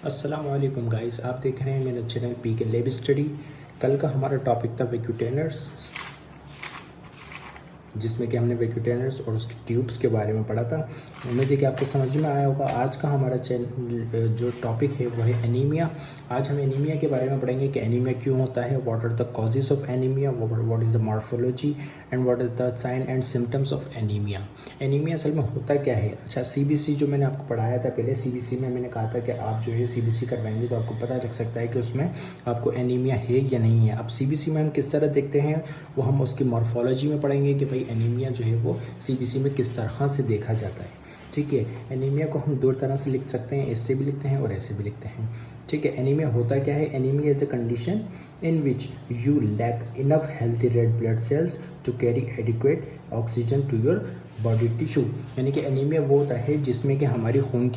अस्सलाम वालेकुम गाइस, आप देख रहे हैं मेरा चैनल पी के लैब स्टडी। कल का हमारा टॉपिक था वैक्यूटेनर्स, जिसमें कि हमने वैक्यूटेनर्स और उसकी ट्यूब्स के बारे में पढ़ा था। उम्मीद है कि आपको समझ में आया होगा। आज का हमारा चैनल जो टॉपिक है वो है एनीमिया। आज हम एनीमिया के बारे में पढ़ेंगे कि एनीमिया क्यों होता है, what are the causes of anaemia, what is the morphology and what is the sign and symptoms of anaemia. Anaemia असल में होता क्या है। अच्छा, सीबीसी जो मैंने आपको पढ़ाया था पहले, सीबीसी में मैंने कहा था कि आप जो है सीबीसी करवाएंगे तो आपको पता लग सकता है कि उसमें आपको एनीमिया है या नहीं है। अब सीबीसी में हम किस तरह देखते हैं वो हम उसकी मॉर्फोलॉजी में पढ़ेंगे कि भाई एनीमिया जो है वो सीबीसी में किस तरह से देखा जाता है। ठीक है, एनीमिया को हम दो तरह से लिख सकते हैं, ऐसे भी लिखते हैं और ऐसे भी लिखते हैं। ठीक है, एनीमिया होता क्या है। Anaemia is a condition in which you lack enough healthy red blood cells to carry adequate oxygen to your body tissue. यानी कि एनीमिया वो होता है जिसमें कि हमारी खून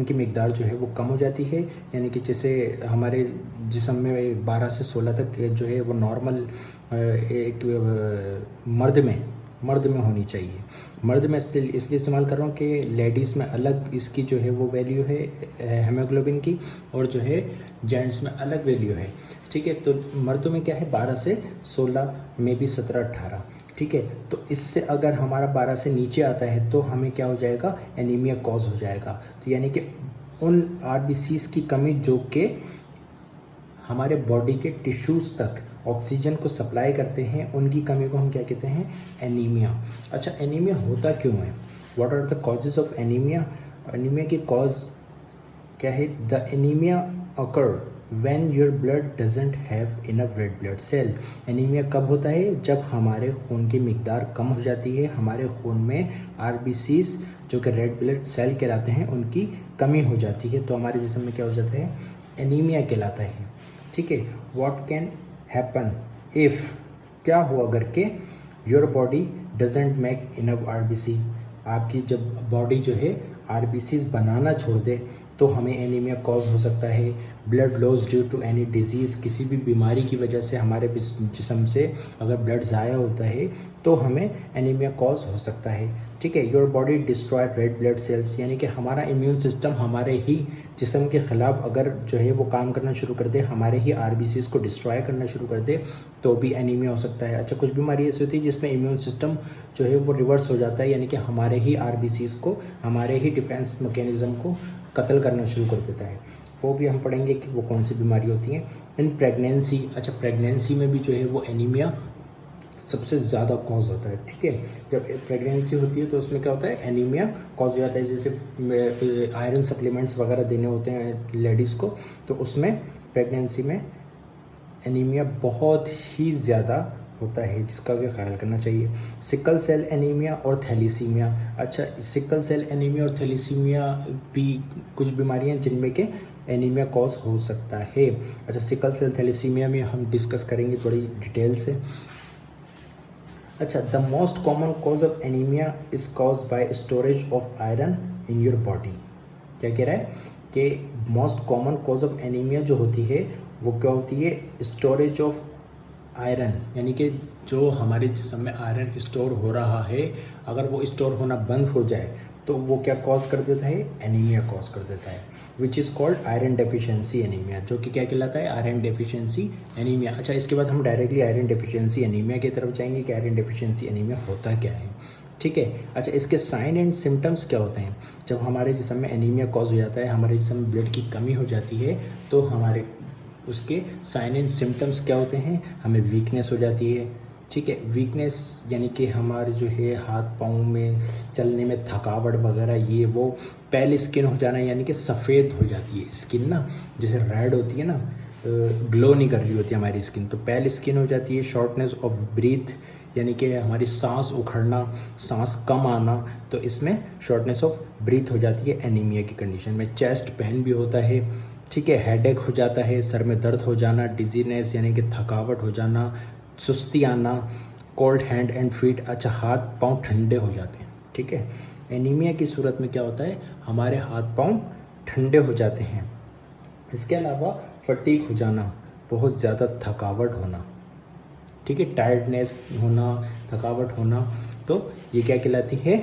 की मिकदार जो है वो कम हो जाती है। यानी कि जैसे हमारे जिस्म में 12 से 16 तक जो है वो नॉर्मल एक मर्द में होनी चाहिए। मर्द में इसलिए इस्तेमाल कर रहा हूँ कि लेडीज़ में अलग इसकी जो है वो वैल्यू है हेमोग्लोबिन की, और जो है जेंट्स में अलग वैल्यू है। ठीक है, तो मर्दों में क्या है 12 से 16, में भी 17-18। ठीक है, तो इससे अगर हमारा 12 से नीचे आता है तो हमें क्या हो जाएगा, एनीमिया कॉज हो जाएगा। तो यानी कि उन आरबीसीज की कमी जो कि हमारे बॉडी के टिश्यूज़ तक ऑक्सीजन को सप्लाई करते हैं, उनकी कमी को हम क्या कहते हैं, एनीमिया। अच्छा, एनीमिया होता क्यों है, what are the causes of anaemia. Anaemia की कॉज क्या है। The anaemia occur when your blood doesn't have enough red blood cell. Anaemia कब होता है, जब हमारे खून की मिकदार कम हो जाती है, हमारे खून में आरबीसीज जो कि रेड ब्लड सेल कहलाते हैं उनकी कमी हो जाती है, तो हमारे जिस्म में क्या हो जाता है, एनीमिया कहलाता है। ठीक है, व्हाट कैन हैपन इफ़, क्या हो अगर के your body doesn't make enough RBC. आपकी जब बॉडी जो है आरबीसीज बनाना छोड़ दे तो हमें एनीमिया कॉज हो सकता है। Blood loss due to any disease, किसी भी बीमारी की वजह से हमारे जिस्म से अगर ब्लड ज़ाया होता है तो हमें एनीमिया कॉज हो सकता है। ठीक है, your body destroy red blood sales, यानी कि हमारा इम्यून सिस्टम हमारे ही जिस्म के ख़िलाफ़ अगर जो है वो काम करना शुरू कर दे, हमारे ही आरबीसीज को डिस्ट्रॉय करना शुरू कर दे, तो भी एनीमिया हो सकता है। अच्छा, कुछ बीमारी ऐसी होती है जिसमें इम्यून सिस्टम जो है वो रिवर्स हो जाता है, यानी कि हमारे ही आरबीसीज को, हमारे ही डिफेंस मैकेनिज्म को कत्ल करना शुरू कर देता है। वो भी हम पढ़ेंगे कि वो कौन सी बीमारी होती हैं। इन प्रेगनेंसी, अच्छा प्रेगनेंसी में भी जो है वो एनीमिया सबसे ज़्यादा कॉज होता है। ठीक है, जब प्रेगनेंसी होती है तो उसमें क्या होता है, एनीमिया कॉज हो जाता है। जैसे आयरन सप्लीमेंट्स वगैरह देने होते हैं लेडीज़ को, तो उसमें प्रेगनेंसी में एनीमिया बहुत ही ज़्यादा होता है, जिसका भी ख्याल करना चाहिए। सिकल सेल एनीमिया और थैलीसीमिया। अच्छा, सिकल सेल एनीमिया और थैलीसीमिया भी कुछ बीमारियां जिनमें के एनीमिया कॉज हो सकता है। अच्छा, सिकल सेल थैलीसीमिया में हम डिस्कस करेंगे बड़ी डिटेल से। अच्छा, the most common cause of anaemia is cause by storage of iron in your body. क्या कह रहा है कि most common cause of anaemia जो होती है वो क्या होती है, स्टोरेज ऑफ आयरन, यानी कि जो हमारे जिस्म में आयरन स्टोर हो रहा है अगर वो स्टोर होना बंद हो जाए तो वो क्या कॉज कर देता है, एनीमिया कॉज कर देता है, which is called iron deficiency anaemia, जो कि क्या कहलाता है, आयरन डेफिशिएंसी एनीमिया। अच्छा, इसके बाद हम डायरेक्टली आयरन डेफिशिएंसी एनीमिया की तरफ जाएंगे कि आयरन डेफिशिएंसी एनीमिया होता क्या है। ठीक है, अच्छा इसके साइन एंड सिम्टम्स क्या होते हैं। जब हमारे जिस्म में एनीमिया कॉज हो जाता है, हमारे जिस्म में ब्लड की कमी हो जाती है, तो हमारे उसके साइन एंड सिम्टम्स क्या होते हैं, हमें वीकनेस हो जाती है। ठीक है, वीकनेस यानी कि हमारे जो है हाथ पाँव में चलने में थकावट वगैरह, ये वो पेल स्किन हो जाना, यानी कि सफ़ेद हो जाती है स्किन ना, जैसे रेड होती है ना, ग्लो नहीं कर रही होती हमारी स्किन, तो पेल स्किन हो जाती है। शॉर्टनेस ऑफ ब्रीथ, यानी कि हमारी सांस उखड़ना, सांस कम आना, तो इसमें शॉर्टनेस ऑफ ब्रीथ हो जाती है एनीमिया की कंडीशन में। चेस्ट पेन भी होता है। ठीक है, हेडेक हो जाता है, सर में दर्द हो जाना, डिजीनेस यानी कि थकावट हो जाना, सुस्ती आना, कोल्ड हैंड एंड फीट, अच्छा हाथ पांव ठंडे हो जाते हैं। ठीक है, एनीमिया की सूरत में क्या होता है, हमारे हाथ पांव ठंडे हो जाते हैं। इसके अलावा फटीग हो जाना, बहुत ज़्यादा थकावट होना। ठीक है, टायर्डनेस होना, थकावट होना, तो ये क्या कहलाती है,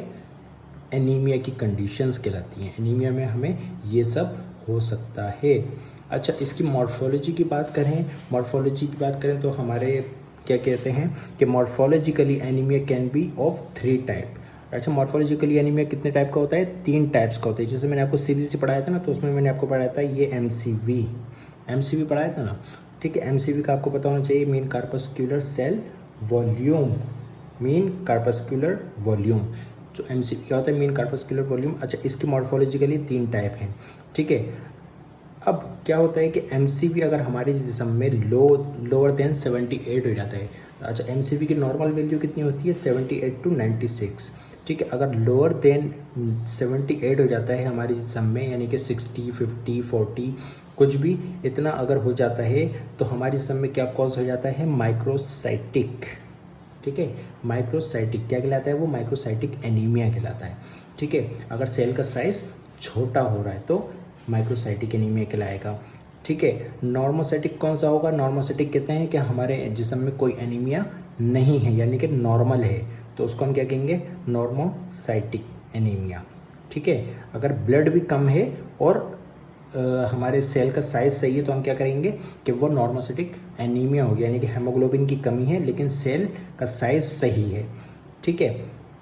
एनीमिया की कंडीशंस कहलाती हैं। एनीमिया में हमें ये सब हो सकता है। अच्छा, इसकी मॉर्फोलॉजी की बात करें तो हमारे क्या कहते हैं कि morphologically anaemia can be of 3 type. अच्छा, मॉर्फोलॉजिकली एनीमिया कितने टाइप का होता है? 3 टाइप्स का होता है। जैसे मैंने आपको सीबीसी पढ़ाया था ना, तो उसमें मैंने आपको पढ़ाया था ये एमसीवी पढ़ाया था ना, ठीक है। एमसीवी का आपको पता होना चाहिए, मीन कार्पस्क्यूलर सेल वॉल्यूम, जो एमसीवी क्या होता है, मीन कार्पस्क्यूलर वॉल्यूम। अच्छा, इसकी मॉर्फोलॉजिकली 3 टाइप हैं, ठीक है। अब क्या होता है कि एमसीवी अगर हमारे जिस्म में लोअर देन 78 हो जाता है। अच्छा, एमसीवी की नॉर्मल वैल्यू कितनी होती है? 78 to 96, ठीक है। अगर लोअर देन 78 हो जाता है हमारे जिस्म में, यानी कि 60, 50, 40 कुछ भी इतना अगर हो जाता है, तो हमारे जिस्म में क्या कॉज हो जाता है? माइक्रोसाइटिक, ठीक है। माइक्रोसाइटिक क्या कहलाता है? वो माइक्रोसाइटिक एनीमिया कहलाता है, ठीक है। अगर सेल का साइज छोटा हो रहा है तो माइक्रोसाइटिक एनीमिया कहलाएगा, ठीक है। नॉर्मोसाइटिक कौन सा होगा? नॉर्मोसाइटिक कहते हैं कि हमारे जिस्म में कोई एनीमिया नहीं है, यानी कि नॉर्मल है, तो उसको हम क्या कहेंगे? नॉर्मोसाइटिक एनीमिया, ठीक है। अगर ब्लड भी कम है और हमारे सेल का साइज सही है, तो हम क्या करेंगे कि वो नॉर्मोसाइटिक एनीमिया हो गया, यानी कि हेमोग्लोबिन की कमी है लेकिन सेल का साइज सही है, ठीक है।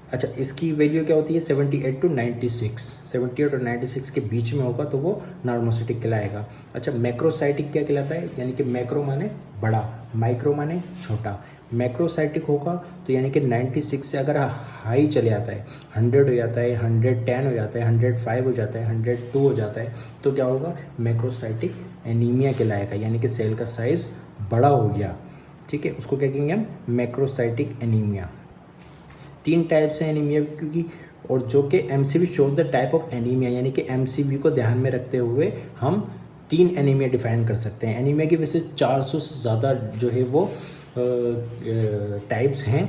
अच्छा, इसकी वैल्यू क्या होती है? 78 to 96, 78 और 96 के बीच में होगा तो वो नॉर्मोसाइटिक कहलाएगा। अच्छा, मैक्रोसाइटिक क्या कहलाता है? यानी कि मैक्रो माने बड़ा, माइक्रो माने छोटा। मैक्रोसाइटिक होगा तो यानी कि 96 से अगर हाई चले आता है, 100 हो जाता है, 110 हो जाता है, 105 हो जाता है, 102 हो जाता है, तो क्या होगा? मैक्रोसाइटिक एनीमिया कहलाएगा, यानी कि सेल का साइज बड़ा हो गया, ठीक है। उसको क्या कहेंगे हम? Macrocytic anaemia. 3 टाइप्स हैं एनीमिया क्योंकि, और जो कि MCV shows the type of anaemia, यानी कि एमसीवी को ध्यान में रखते हुए हम 3 एनीमिया डिफाइन कर सकते हैं। एनीमिया की वैसे 400 से ज़्यादा जो है वो टाइप्स हैं,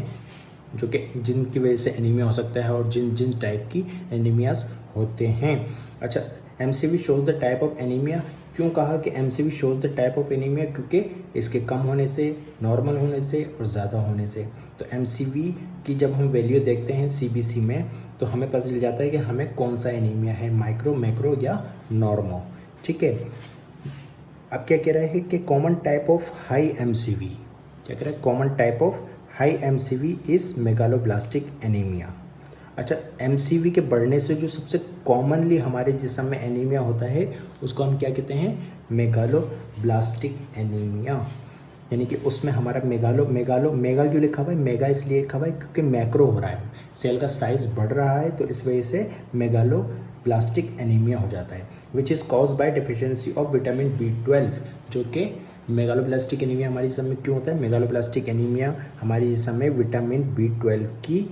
जो कि जिनकी वजह से एनीमिया हो सकता है और जिन टाइप की एनीमियाज होते हैं। अच्छा, MCV shows the type of anaemia क्यों कहा कि MCV shows the type of anaemia? क्योंकि इसके कम होने से, नॉर्मल होने से और ज़्यादा होने से। तो एमसीवी की जब हम वैल्यू देखते हैं सीबीसी में, तो हमें पता चल जाता है कि हमें कौन सा एनीमिया है, माइक्रो, मैक्रो या नॉर्मो, ठीक है। अब क्या कह रहा है कि common type of high MCV, क्या कह रहा है? Common type of high MCV is megaloblastic anaemia. अच्छा, एमसीवी के बढ़ने से जो सबसे कॉमनली हमारे जिस्म में एनीमिया होता है उसको हम क्या कहते हैं? मेगालोब्लास्टिक एनीमिया, यानी कि उसमें हमारा मेगा क्यों लिखा हुआ है? मेगा इसलिए लिखा हुआ है क्योंकि मैक्रो हो रहा है, सेल का साइज बढ़ रहा है, तो इस वजह से मेगालोब्लास्टिक एनीमिया हो जाता है, which is cause by deficiency of vitamin B12, जो कि मेगालोब्लास्टिक एनीमिया हमारे जिस्म में क्यों होता है? मेगालोब्लास्टिक एनीमिया हमारे जिस्म में विटामिन B12 की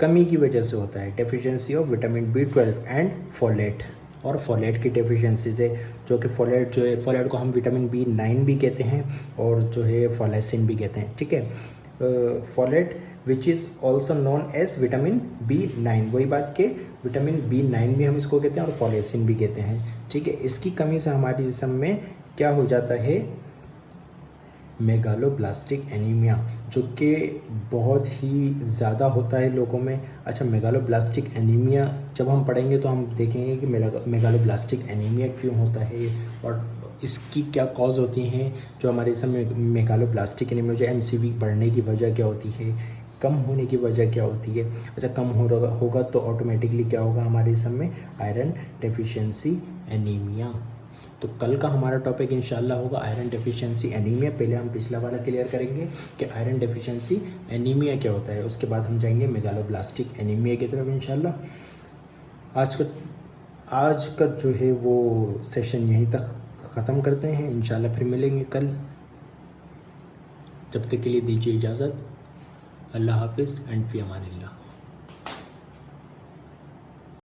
कमी की वजह से होता है, deficiency of vitamin B12 and folate, और फोलेट की डेफिशिएंसी से, जो कि फोलेट जो है, फोलेट को हम विटामिन B9 भी कहते हैं और जो है फोलेसिन भी कहते हैं, ठीक है। Folate which is also known as vitamin B9, वही बात के विटामिन B9 भी हम इसको कहते हैं और फोलेसिन भी कहते हैं, ठीक है। इसकी कमी से हमारे जिस्म में क्या हो जाता है? मेगालोब्लास्टिक एनीमिया, जो कि बहुत ही ज़्यादा होता है लोगों में। अच्छा, मेगालोब्लास्टिक एनीमिया जब हम पढ़ेंगे तो हम देखेंगे कि मेगालोब्लास्टिक एनीमिया क्यों होता है और इसकी क्या कॉज होती हैं, जो हमारे समय मेगालोब्लास्टिक एनीमिया, जो एमसीवी बढ़ने की वजह क्या होती है, कम होने की वजह क्या होती है। अच्छा, कम होगा तो ऑटोमेटिकली क्या होगा हमारे समय? Iron deficiency anaemia. तो कल का हमारा टॉपिक इंशाल्लाह होगा आयरन डेफिशिएंसी एनीमिया। पहले हम पिछला वाला क्लियर करेंगे कि आयरन डेफिशिएंसी एनीमिया क्या होता है, उसके बाद हम जाएंगे मेगालोब्लास्टिक एनीमिया की तरफ इंशाल्लाह। आज का जो है वो सेशन यहीं तक ख़त्म करते हैं, इंशाल्लाह फिर मिलेंगे कल। जब तक के लिए दीजिए इजाज़त। अल्लाह हाफिज़ एंड फ़ी अमानिल्लाह।